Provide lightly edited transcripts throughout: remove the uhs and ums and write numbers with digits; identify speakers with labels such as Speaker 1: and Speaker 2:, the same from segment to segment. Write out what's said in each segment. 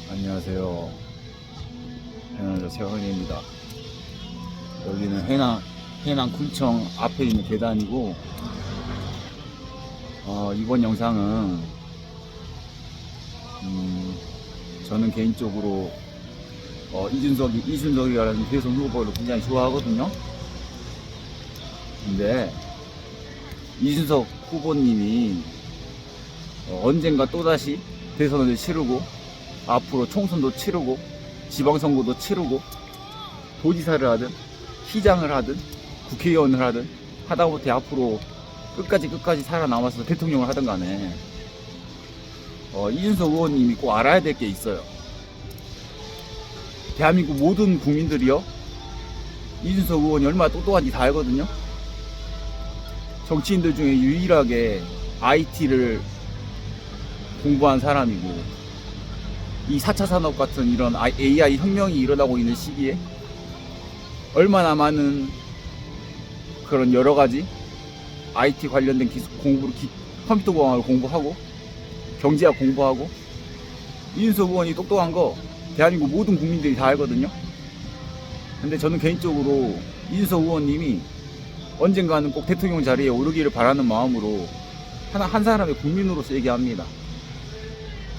Speaker 1: 안녕하세요. 해남자 최원희입니다. 여기는 해남 군청 앞에 있는 계단이고, 이번 영상은 저는 개인적으로 이준석이라는 대선 후보를 굉장히 좋아하거든요. 근데 이준석 후보님이 언젠가 또다시 대선을 치르고 앞으로 총선도 치르고 지방선거도 치르고 도지사를 하든 시장을 하든 국회의원을 하든 하다못해 앞으로 끝까지 살아남아서 대통령을 하든 간에 이준석 의원님이 꼭 알아야 될 게 있어요. 대한민국 모든 국민들이요, 이준석 의원이 얼마나 똑똑한지 다 알거든요. 정치인들 중에 유일하게 IT를 공부한 사람이고, 이 4차 산업 같은 이런 AI 혁명이 일어나고 있는 시기에 얼마나 많은 그런 여러가지 IT 관련된 공부를, 컴퓨터 공학을 공부하고 경제학 공부하고, 이준석 의원이 똑똑한 거 대한민국 모든 국민들이 다 알거든요. 근데 저는 개인적으로 이준석 의원님이 언젠가는 꼭 대통령 자리에 오르기를 바라는 마음으로 한 사람의 국민으로서 얘기합니다.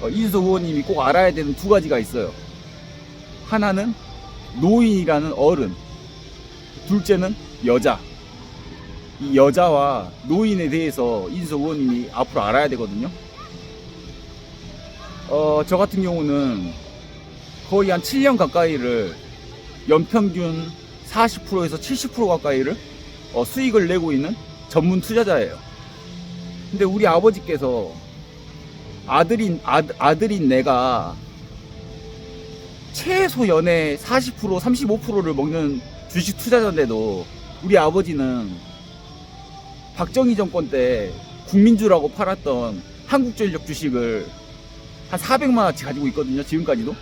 Speaker 1: 이준석 의원님이 꼭 알아야 되는 두 가지가 있어요. 하나는 노인이라는 어른, 둘째는 여자. 이 여자와 노인에 대해서 이준석 의원님이 앞으로 알아야 되거든요. 저 같은 경우는 거의 한 7년 가까이를 연평균 40%에서 70% 가까이를 수익을 내고 있는 전문 투자자예요. 근데 우리 아버지께서 아들인 내가 최소 연에 40% 35%를 먹는 주식 투자자인데도 우리 아버지는 박정희 정권 때 국민주라고 팔았던 한국전력 주식을 한 400만원치 가지고 있거든요. 지금까지도.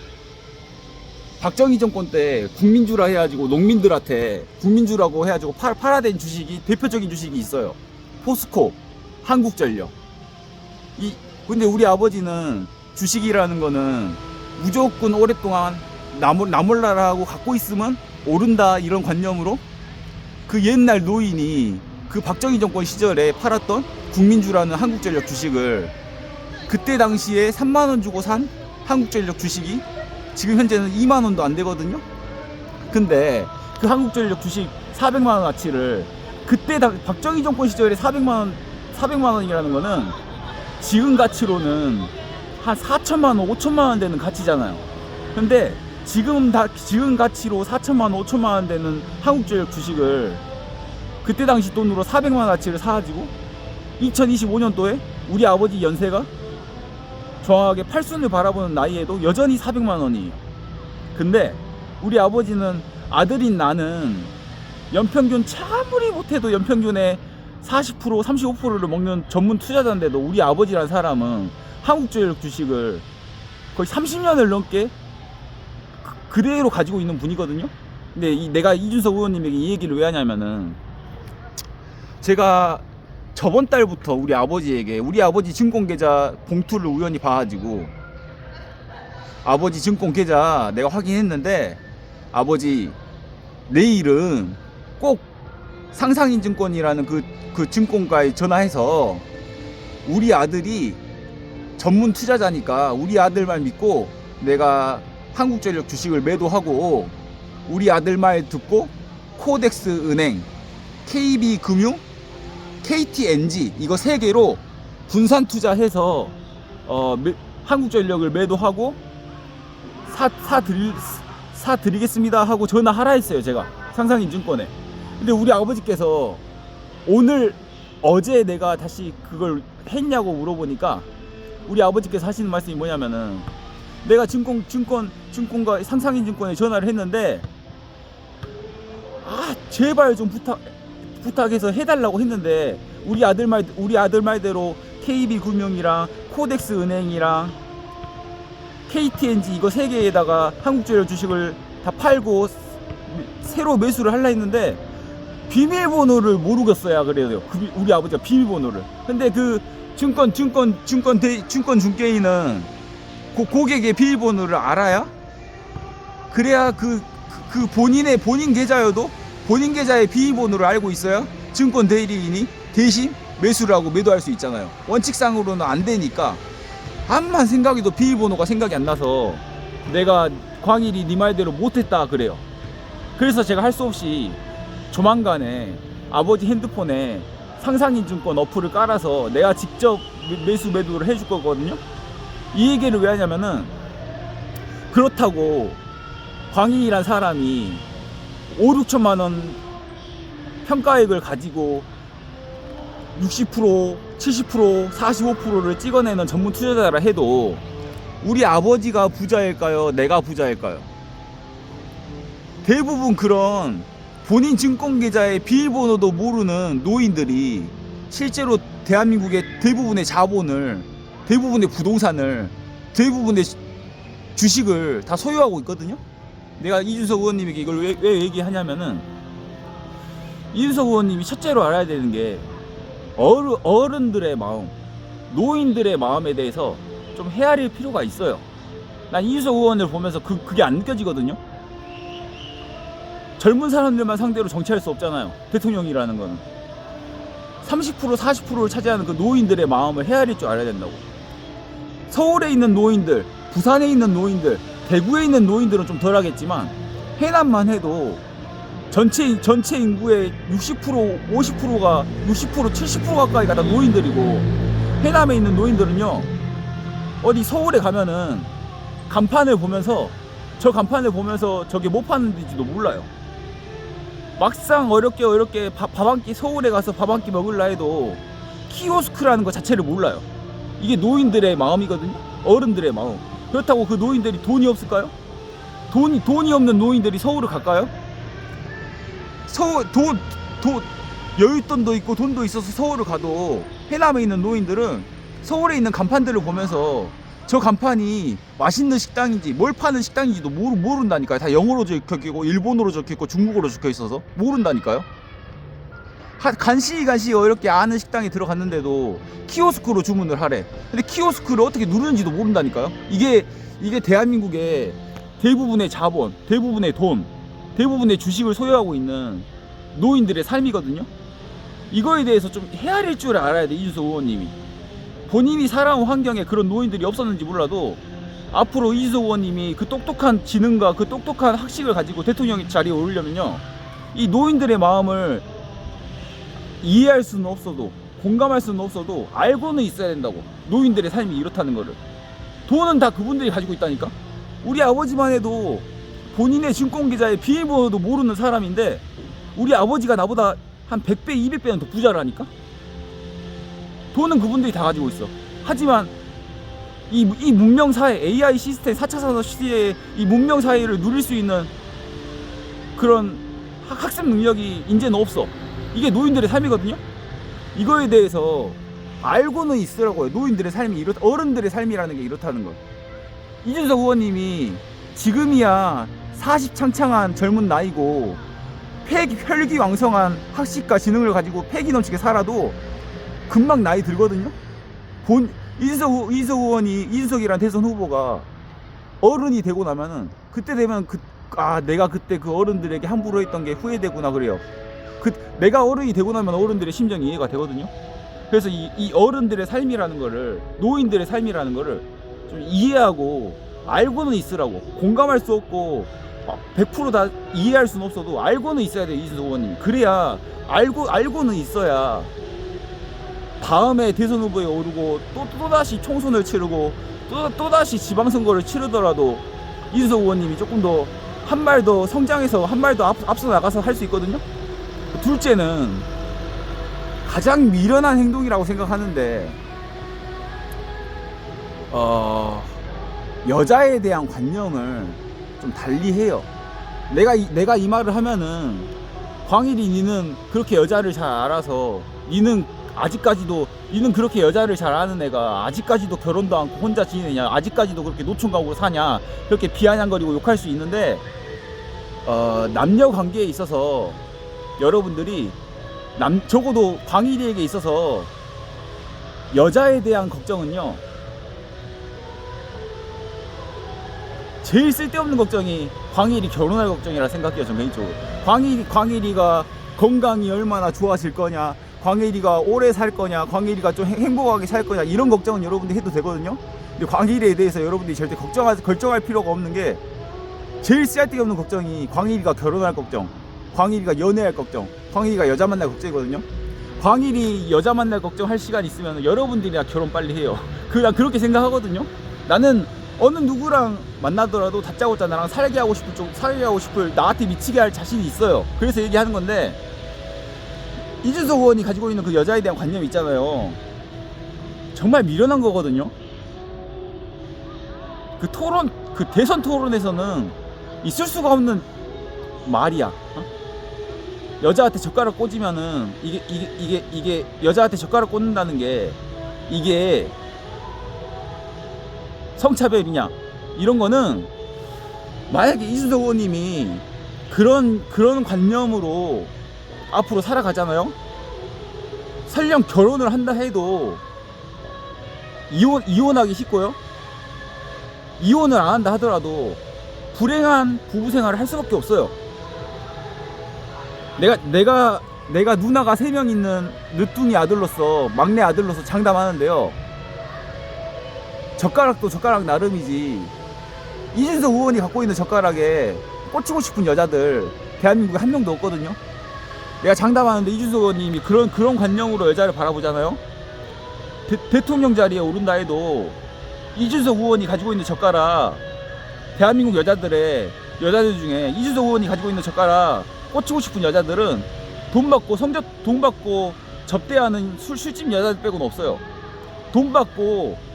Speaker 1: 박정희 정권 때 국민주라 해가지고 농민들한테 국민주라고 해가지고 팔아댄 주식이, 대표적인 주식이 있어요. 포스코, 한국전력. 근데 우리 아버지는 주식이라는 거는 무조건 오랫동안 나몰라라고 갖고 있으면 오른다, 이런 관념으로 그 옛날 노인이 그 박정희 정권 시절에 팔았던 국민주라는 한국전력 주식을, 그때 당시에 3만원 주고 산 한국전력 주식이 지금 현재는 2만원도 안 되거든요. 근데 그 한국전력 주식 400만원 가치를, 그때 박정희 정권 시절에 400만원이라는 거는 지금 가치로는 한 4천만원 5천만원 되는 가치잖아요. 근데 지금 가치로 4천만원 5천만원 되는 한국전력 주식을 그때 당시 돈으로 400만원 가치를 사가지고 2025년도에 우리 아버지 연세가 정확하게 팔순을 바라보는 나이에도 여전히 400만원이에요. 근데 우리 아버지는 아들인 나는 연평균, 아무리 못해도 연평균에 40% 35%를 먹는 전문 투자자인데도 우리 아버지란 사람은 한국전력 주식을 거의 30년을 넘게 그대로 가지고 있는 분이거든요. 근데 내가 이준석 의원님에게 이 얘기를 왜 하냐면은, 제가 저번 달부터 우리 아버지 증권계좌 봉투를 우연히 봐가지고, 아버지 증권계좌 내가 확인했는데, 아버지 내일은 꼭 상상인증권이라는 그 증권가에 전화해서 우리 아들이 전문 투자자니까 우리 아들 말 믿고 내가 한국전력 주식을 매도하고, 우리 아들 말 듣고 코덱스 은행, KB금융, KTNG 이거 3개로 분산 투자해서 한국전력을 매도하고 사드리겠습니다 하고 전화하라 했어요, 제가 상상인증권에. 근데 우리 아버지께서 어제 내가 다시 그걸 했냐고 물어보니까 우리 아버지께서 하시는 말씀이 뭐냐면은, 내가 증권가 상상인증권에 전화를 했는데 제발 좀 부탁해서 해달라고 했는데, 우리 아들 말대로 KB금융이랑 코덱스 은행이랑 KTNG 이거 3개에다가 한국전력 주식을 다 팔고 새로 매수를 하려 했는데 비밀번호를 모르겠어야 그래요. 우리 아버지가 비밀번호를. 근데 그 증권 중개인은 고객의 비밀번호를 알아야, 그래야 그 본인 계좌여도 본인 계좌의 비밀번호를 알고 있어야 증권 대리인이 대신 매수를 하고 매도할 수 있잖아요. 원칙상으로는 안 되니까 암만 생각해도 비밀번호가 생각이 안 나서 내가 광일이 네 말대로 못했다 그래요. 그래서 제가 할 수 없이 조만간에 아버지 핸드폰에 상상인증권 어플을 깔아서 내가 직접 매수 매도를 해줄 거거든요. 이 얘기를 왜 하냐면은, 그렇다고 광일이란 사람이 5-6천만 원 평가액을 가지고 60%, 70%, 45%를 찍어내는 전문 투자자라 해도 우리 아버지가 부자일까요? 내가 부자일까요? 대부분 그런 본인 증권 계좌의 비밀번호도 모르는 노인들이 실제로 대한민국의 대부분의 자본을, 대부분의 부동산을, 대부분의 주식을 다 소유하고 있거든요. 내가 이준석 의원님에게 이걸 왜 얘기하냐면은, 이준석 의원님이 첫째로 알아야 되는 게 어른들의 마음, 노인들의 마음에 대해서 좀 헤아릴 필요가 있어요. 난 이준석 의원을 보면서 그게 안 느껴지거든요. 젊은 사람들만 상대로 정치할 수 없잖아요. 대통령이라는 거는 30%, 40%를 차지하는 그 노인들의 마음을 헤아릴 줄 알아야 된다고. 서울에 있는 노인들, 부산에 있는 노인들, 대구에 있는 노인들은 좀 덜하겠지만 해남만 해도 전체 인구의 60%, 50%가 60%, 70% 가까이가 다 노인들이고, 해남에 있는 노인들은요, 어디 서울에 가면은 간판을 보면서 저게 뭐 파는 데인지도 몰라요. 막상 어렵게 밥 한 끼, 서울에 가서 밥 한 끼 먹으려 해도 키오스크라는 것 자체를 몰라요. 이게 노인들의 마음이거든요. 어른들의 마음. 그렇다고 그 노인들이 돈이 없을까요? 돈이 없는 노인들이 서울을 갈까요? 여윳돈도 있고 돈도 있어서 서울을 가도 해남에 있는 노인들은 서울에 있는 간판들을 보면서 저 간판이 맛있는 식당인지 뭘 파는 식당인지도 모른다니까요. 다 영어로 적혀있고 일본어로 적혀있고 중국어로 적혀있어서 모른다니까요. 간신히 어렵게 아는 식당에 들어갔는데도 키오스크로 주문을 하래. 근데 키오스크를 어떻게 누르는지도 모른다니까요. 이게 대한민국의 대부분의 자본, 대부분의 돈, 대부분의 주식을 소유하고 있는 노인들의 삶이거든요. 이거에 대해서 좀 헤아릴 줄 알아야 돼, 이준석 의원님이. 본인이 살아온 환경에 그런 노인들이 없었는지 몰라도 앞으로 이준석 의원님이 그 똑똑한 지능과 그 똑똑한 학식을 가지고 대통령 자리에 오르려면요, 이 노인들의 마음을 이해할 수는 없어도, 공감할 수는 없어도 알고는 있어야 된다고. 노인들의 삶이 이렇다는 거를. 돈은 다 그분들이 가지고 있다니까. 우리 아버지만 해도 본인의 증권계좌의 비밀번호도 모르는 사람인데 우리 아버지가 나보다 한 100배, 200배는 더 부자라니까. 돈은 그분들이 다 가지고 있어. 하지만 이 문명사회, AI 시스템, 4차 산업시대의 이 문명사회를 누릴 수 있는 그런 학습 능력이 이제는 없어. 이게 노인들의 삶이거든요. 이거에 대해서 알고는 있으라고요. 노인들의 삶이 어른들의 삶이라는 게 이렇다는 걸. 이준석 의원님이 지금이야 40 창창한 젊은 나이고 혈기왕성한 학식과 지능을 가지고 패기 넘치게 살아도 금방 나이 들거든요. 이준석이란 대선 후보가 어른이 되고 나면은, 그때 되면 내가 그때 그 어른들에게 함부로 했던 게 후회되구나 그래요. 내가 어른이 되고 나면 어른들의 심정이 이해가 되거든요. 그래서 이 어른들의 삶이라는 거를, 노인들의 삶이라는 거를 좀 이해하고 알고는 있으라고. 공감할 수 없고 100% 다 이해할 수는 없어도 알고는 있어야 돼요, 이준석 의원님. 그래야 알고는 있어야 다음에 대선 후보에 오르고 또다시 총선을 치르고 또다시 지방선거를 치르더라도 이준석 의원님이 조금 더 한 발 더 성장해서 한 발 더 앞서 나가서 할 수 있거든요. 둘째는 가장 미련한 행동이라고 생각하는데, 여자에 대한 관념을 좀 달리해요. 내가 이 말을 하면은, 광일이 니는 그렇게 여자를 잘 알아서 니는 그렇게 여자를 잘 아는 애가 아직까지도 결혼도 않고 혼자 지내냐, 아직까지도 그렇게 노총각으로 사냐, 그렇게 비아냥거리고 욕할 수 있는데, 남녀 관계에 있어서 여러분들이 적어도 광일이에게 있어서 여자에 대한 걱정은요, 제일 쓸데없는 걱정이 광일이 결혼할 걱정이라 생각해요. 전 개인적으로. 광일이가 건강이 얼마나 좋아질 거냐, 광일이가 오래 살 거냐, 광일이가 좀 행복하게 살 거냐, 이런 걱정은 여러분들이 해도 되거든요. 근데 광일이에 대해서 여러분들이 절대 걱정할 필요가 없는 게, 제일 쓸데없는 걱정이 광일이가 결혼할 걱정, 광일이가 연애할 걱정, 광일이가 여자 만날 걱정이거든요. 광일이 여자 만날 걱정할 시간 있으면 여러분들이랑 결혼 빨리 해요. 난 그렇게 생각하거든요. 나는 어느 누구랑 만나더라도 다짜고짜 나랑 살게 하고 싶을, 나한테 미치게 할 자신이 있어요. 그래서 얘기하는 건데, 이준석 의원이 가지고 있는 그 여자에 대한 관념이 있잖아요. 정말 미련한 거거든요. 그 대선 토론에서는 있을 수가 없는 말이야. 여자한테 젓가락 꽂으면은 이게 여자한테 젓가락 꽂는다는 게 이게 성차별이냐, 이런 거는, 만약에 이준석 의원님이 그런 관념으로 앞으로 살아가잖아요. 설령 결혼을 한다 해도 이혼하기 쉽고요. 이혼을 안 한다 하더라도 불행한 부부 생활을 할 수밖에 없어요. 내가 누나가 3명 있는 늦둥이 아들로서, 막내 아들로서 장담하는데요. 젓가락도 젓가락 나름이지, 이준석 의원이 갖고 있는 젓가락에 꽂히고 싶은 여자들 대한민국에 한 명도 없거든요. 내가 장담하는데 이준석 의원님이 그런 관념으로 여자를 바라보잖아요. 대통령 자리에 오른다 해도 이준석 의원이 가지고 있는 젓가락, 대한민국 여자들 중에 이준석 의원이 가지고 있는 젓가락 꽂히고 싶은 여자들은 돈 받고 접대하는 술집 여자들 빼고는 없어요. 돈 받고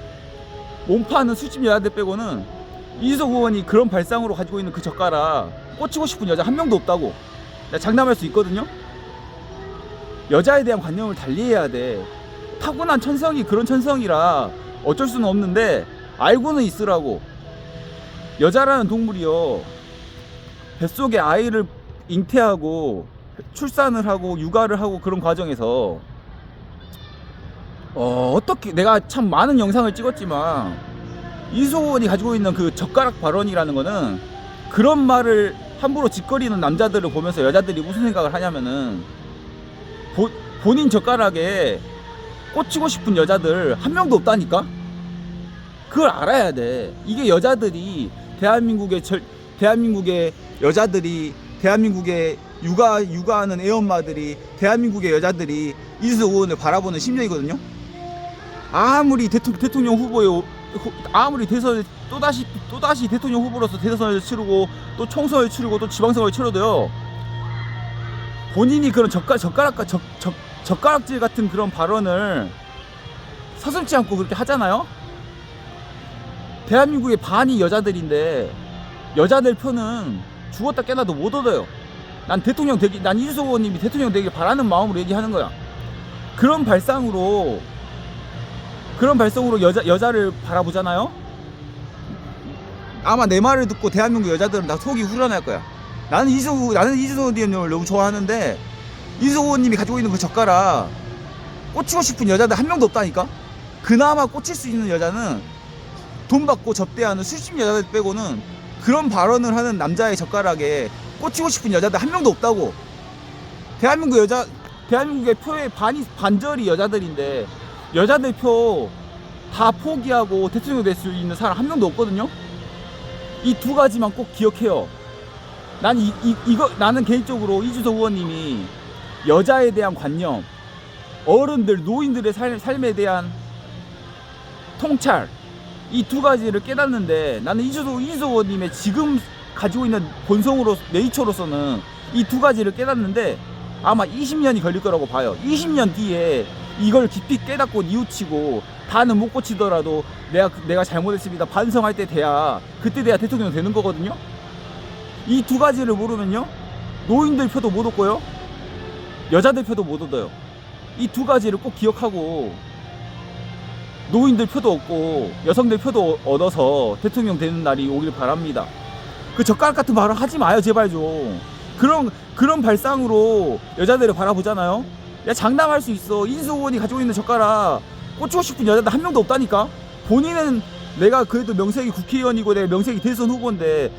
Speaker 1: 몸 파는 술집 여자들 빼고는 이준석 의원이 그런 발상으로 가지고 있는 그 젓가락 꽂히고 싶은 여자 한 명도 없다고 내가 장담할 수 있거든요. 여자에 대한 관념을 달리해야 돼. 타고난 천성이 그런 천성이라 어쩔 수는 없는데 알고는 있으라고. 여자라는 동물이요, 뱃속에 아이를 잉태하고 출산을 하고 육아를 하고 그런 과정에서 어떻게, 내가 참 많은 영상을 찍었지만 이준석 의원이 가지고 있는 그 젓가락 발언이라는 거는, 그런 말을 함부로 짓거리는 남자들을 보면서 여자들이 무슨 생각을 하냐면은, 본인 젓가락에 꽂히고 싶은 여자들 한 명도 없다니까. 그걸 알아야 돼. 이게 여자들이, 대한민국의 여자들이, 대한민국의 육아하는 애엄마들이, 대한민국의 여자들이 이준석 의원을 바라보는 심정이거든요. 아무리 대통령 후보에, 아무리 또다시 대통령 후보로서 대선을 치르고 또 총선을 치르고 또 지방선거를 치러도요, 본인이 그런 젓가락질 같은 그런 발언을 서슴지 않고 그렇게 하잖아요. 대한민국의 반이 여자들인데 여자들 표는 죽었다 깨나도 못 얻어요. 난 이준석 의원님이 대통령 되길 바라는 마음으로 얘기하는 거야. 그런 발상으로 여자를 바라보잖아요. 아마 내 말을 듣고 대한민국 여자들은 다 속이 후련할 거야. 나는 이준석 의원님을 너무 좋아하는데, 이준석 의원님이 가지고 있는 그 젓가락 꽂히고 싶은 여자들 한 명도 없다니까. 그나마 꽂힐 수 있는 여자는 돈 받고 접대하는 술집 여자들 빼고는 그런 발언을 하는 남자의 젓가락에 꽂히고 싶은 여자들 한 명도 없다고. 대한민국의 표의 반절이 여자들인데, 여자들 표 다 포기하고 대통령 될 수 있는 사람 한 명도 없거든요. 이 두 가지만 꼭 기억해요. 나는 개인적으로 이준석 의원님이 여자에 대한 관념, 어른들, 노인들의 삶에 대한 통찰, 이 두 가지를 깨닫는데, 나는 이준석 의원님의 지금 가지고 있는 본성으로, 네이처로서는 이 두 가지를 깨닫는데 아마 20년이 걸릴 거라고 봐요. 20년 뒤에 이걸 깊이 깨닫고 뉘우치고 다는 못 고치더라도 내가 잘못했습니다 반성할 때 그때 돼야 대통령 되는 거거든요. 이 두 가지를 모르면요, 노인들 표도 못 얻고요, 여자들 표도 못 얻어요. 이 두 가지를 꼭 기억하고 노인들 표도 얻고 여성들 표도 얻어서 대통령 되는 날이 오길 바랍니다. 그 젓가락 같은 발언 하지 마요, 제발 좀. 그런 발상으로 여자들을 바라보잖아요. 야, 장담할 수 있어. 이준석 의원이 가지고 있는 젓가락 꽂히고 싶은 여자들 한 명도 없다니까. 본인은 내가 그래도 명색이 국회의원이고 내가 명색이 대선 후보인데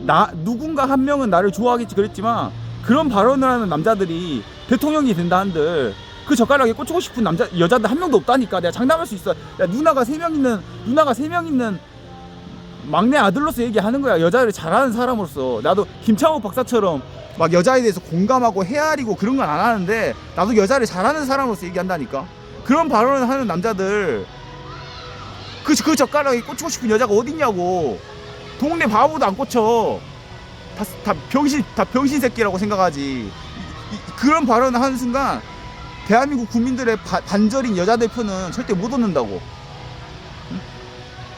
Speaker 1: 나 누군가 한 명은 나를 좋아하겠지 그랬지만 그런 발언을 하는 남자들이 대통령이 된다 한들 그 젓가락에 꽂히고 싶은 여자들 한 명도 없다니까. 내가 장담할 수 있어. 누나가 3명 있는 막내 아들로서 얘기하는 거야. 여자를 잘하는 사람으로서. 나도 김창호 박사처럼 막 여자에 대해서 공감하고 헤아리고 그런 건 안 하는데 나도 여자를 잘하는 사람으로서 얘기한다니까. 그런 발언을 하는 남자들 그 젓가락에 꽂히고 싶은 여자가 어딨냐고. 동네 바보도 안 꽂혀. 다 병신 새끼라고 생각하지. 그런 발언을 하는 순간 대한민국 국민들의 반절인 여자들 표는 절대 못 얻는다고.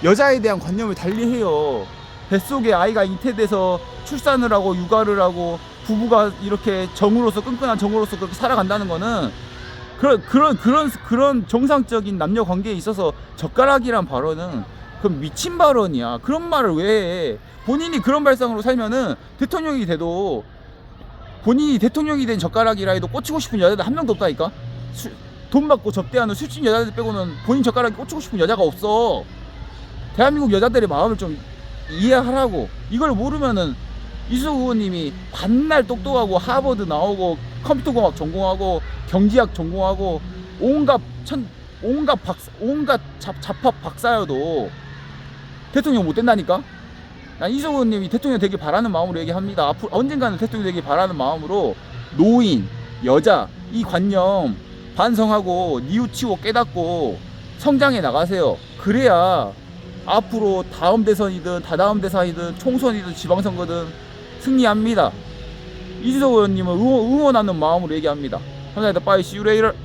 Speaker 1: 여자에 대한 관념을 달리해요. 뱃속에 아이가 잉태돼서 출산을 하고 육아를 하고 부부가 이렇게 정으로서 끈끈한 정으로서 그렇게 살아간다는 거는 그런 정상적인 남녀 관계에 있어서 젓가락이란 발언은 그건 미친 발언이야. 그런 말을 왜 해? 본인이 그런 발상으로 살면은 대통령이 돼도 본인이 대통령이 된 젓가락이라 해도 꽂히고 싶은 여자들 한 명도 없다니까. 돈 받고 접대하는 술집 여자들 빼고는 본인 젓가락에 꽂히고 싶은 여자가 없어. 대한민국 여자들의 마음을 좀 이해하라고. 이걸 모르면은 이수석 의원님이 반날 똑똑하고 하버드 나오고 컴퓨터공학 전공하고 경제학 전공하고 온갖 잡합 박사여도 대통령 못 된다니까. 난 이수석 의원님이 대통령 되길 바라는 마음으로 얘기합니다. 앞으로 언젠가는 대통령 되길 바라는 마음으로 노인, 여자 이 관념 반성하고 뉘우치고 깨닫고 성장해 나가세요. 그래야 앞으로 다음 대선이든 다다음 대선이든 총선이든 지방선거든 승리합니다. 이수석 의원님은 응원하는 마음으로 얘기합니다. 감사합니다. 빠이 see you later.